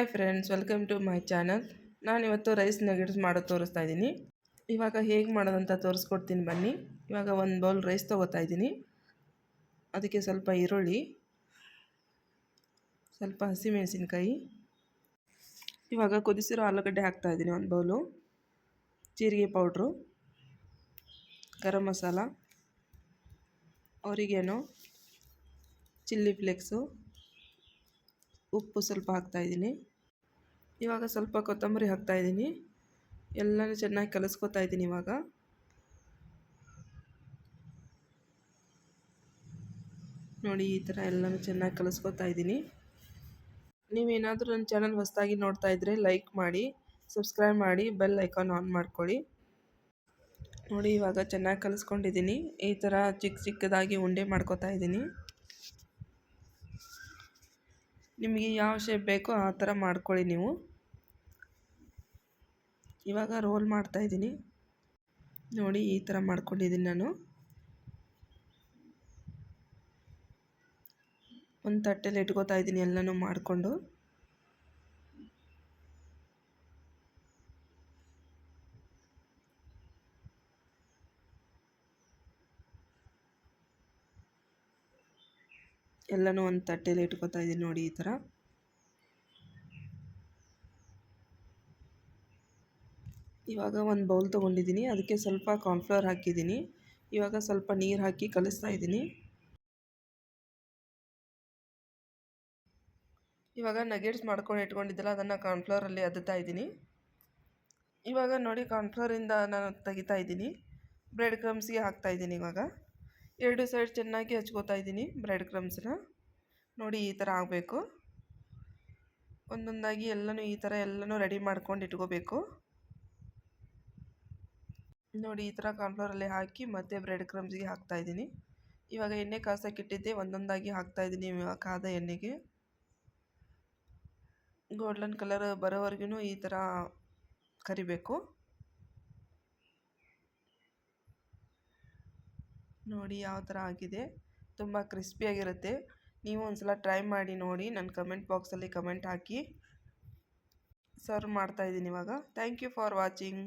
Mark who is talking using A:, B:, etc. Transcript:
A: Hi friends, welcome to my channel. ನಾನಿವತ್ತು rice nuggets ಮಾಡೋದು ತೋರಿಸ್ತಾ ಇದ್ದೀನಿ. ಇವಾಗ ಹೇಗೆ ಮಾಡೋದಂತ ತೋರಿಸ್ಕೊಡ್ತೀನಿ ಬನ್ನಿ. ಇವಾಗ ಒಂದು ಬೌಲ್ ರೈಸ್ ತೊಗೋತಾ ಇದ್ದೀನಿ. ಅದಕ್ಕೆ ಸ್ವಲ್ಪ ಈರುಳ್ಳಿ, ಸ್ವಲ್ಪ ಹಸಿಮೆಣಸಿನ್ಕಾಯಿ, ಇವಾಗ ಕುದಿಸಿರೋ ಆಲೂಗಡ್ಡೆ ಹಾಕ್ತಾಯಿದ್ದೀನಿ ಒಂದು ಬೌಲು, ಜೀರಿಗೆ powder, garam masala, ಆರಿಗ್ಯಾನೋ, chilli flakes, ಉಪ್ಪು ಸ್ವಲ್ಪ ಹಾಕ್ತಾಯಿದ್ದೀನಿ. ಇವಾಗ ಸ್ವಲ್ಪ ಕೊತ್ತಂಬರಿ ಹಾಕ್ತಾಯಿದ್ದೀನಿ. ಎಲ್ಲನೂ ಚೆನ್ನಾಗಿ ಕಲಿಸ್ಕೊತಾ ಇದ್ದೀನಿ. ಇವಾಗ ನೋಡಿ, ಈ ಥರ ಎಲ್ಲನೂ ಚೆನ್ನಾಗಿ ಕಲಿಸ್ಕೊತಾ ಇದ್ದೀನಿ. ನೀವೇನಾದರೂ ನನ್ನ ಚಾನಲ್ ಹೊಸದಾಗಿ ನೋಡ್ತಾ ಇದ್ದರೆ ಲೈಕ್ ಮಾಡಿ, ಸಬ್ಸ್ಕ್ರೈಬ್ ಮಾಡಿ, ಬೆಲ್ ಐಕಾನ್ ಆನ್ ಮಾಡ್ಕೊಳ್ಳಿ. ನೋಡಿ, ಇವಾಗ ಚೆನ್ನಾಗಿ ಕಲಿಸ್ಕೊಂಡಿದ್ದೀನಿ. ಈ ಥರ ಚಿಕ್ಕ ಚಿಕ್ಕದಾಗಿ ಉಂಡೆ ಮಾಡ್ಕೊತಾ ಇದ್ದೀನಿ. ನಿಮಗೆ ಯಾವ ಶೇಪ್ ಬೇಕೋ ಆ ಥರ ಮಾಡ್ಕೊಳ್ಳಿ ನೀವು. ಇವಾಗ ರೋಲ್ ಮಾಡ್ತಾಯಿದ್ದೀನಿ. ನೋಡಿ, ಈ ಥರ ಮಾಡ್ಕೊಂಡಿದ್ದೀನಿ ನಾನು. ಒಂದು ತಟ್ಟೆಲಿ ಇಟ್ಕೋತಾ ಇದ್ದೀನಿ ಎಲ್ಲನೂ ಮಾಡಿಕೊಂಡು. ಎಲ್ಲನೂ ಒಂದು ತಟ್ಟೆಲಿ ಇಟ್ಕೋತಾ ಇದ್ದೀನಿ ನೋಡಿ, ಈ ಥರ. ಇವಾಗ ಒಂದು ಬೌಲ್ ತೊಗೊಂಡಿದ್ದೀನಿ, ಅದಕ್ಕೆ ಸ್ವಲ್ಪ ಕಾರ್ನ್ಫ್ಲವರ್ ಹಾಕಿದ್ದೀನಿ. ಇವಾಗ ಸ್ವಲ್ಪ ನೀರು ಹಾಕಿ ಕಲಿಸ್ತಾ ಇದ್ದೀನಿ. ಇವಾಗ ನಗೆಟ್ಸ್ ಮಾಡ್ಕೊಂಡು ಇಟ್ಕೊಂಡಿದ್ದಲ್ಲ, ಅದನ್ನು ಕಾರ್ನ್ಫ್ಲವರಲ್ಲಿ ಅದ್ದುತ್ತಾ ಇದ್ದೀನಿ. ಇವಾಗ ನೋಡಿ, ಕಾರ್ನ್ಫ್ಲವರಿಂದ ನಾನು ತೆಗಿತಾ ಇದ್ದೀನಿ. ಬ್ರೆಡ್ ಕ್ರಮ್ಸ್ಗೆ ಹಾಕ್ತಾಯಿದ್ದೀನಿ. ಇವಾಗ ಎರಡು ಸೈಡ್ ಚೆನ್ನಾಗಿ ಹಚ್ಕೋತಾ ಇದ್ದೀನಿ ಬ್ರೆಡ್ ಕ್ರಮ್ಸ್ನ. ನೋಡಿ, ಈ ಥರ ಆಗಬೇಕು. ಒಂದೊಂದಾಗಿ ಎಲ್ಲನೂ ಈ ಥರ ಎಲ್ಲನೂ ರೆಡಿ ಮಾಡ್ಕೊಂಡು ಇಟ್ಕೋಬೇಕು. ನೋಡಿ, ಈ ಥರ ಕಾರ್ನ್ಫ್ಲವರಲ್ಲಿ ಹಾಕಿ ಮತ್ತೆ ಬ್ರೆಡ್ ಕ್ರಮ್ಸ್ಗೆ ಹಾಕ್ತಾಯಿದ್ದೀನಿ. ಇವಾಗ ಎಣ್ಣೆ ಕಾಸಕ್ಕಿಟ್ಟಿದ್ದೆ, ಒಂದೊಂದಾಗಿ ಹಾಕ್ತಾಯಿದ್ದೀನಿ. ಇವಾಗ ಕಾದ ಎಣ್ಣೆಗೆ ಗೋಲ್ಡನ್ ಕಲರ್ ಬರೋವರೆಗೂ ಈ ಥರ ಕರಿಬೇಕು. ನೋಡಿ ಯಾವ ಥರ ಆಗಿದೆ. ತುಂಬ ಕ್ರಿಸ್ಪಿಯಾಗಿರುತ್ತೆ. ನೀವು ಒಂದ್ಸಲ ಟ್ರೈ ಮಾಡಿ ನೋಡಿ. ನನ್ನ ಕಮೆಂಟ್ ಬಾಕ್ಸಲ್ಲಿ ಕಮೆಂಟ್ ಹಾಕಿ. ಸರ್ವ್ ಮಾಡ್ತಾಯಿದ್ದೀನಿ ಇವಾಗ. Thank you for watching.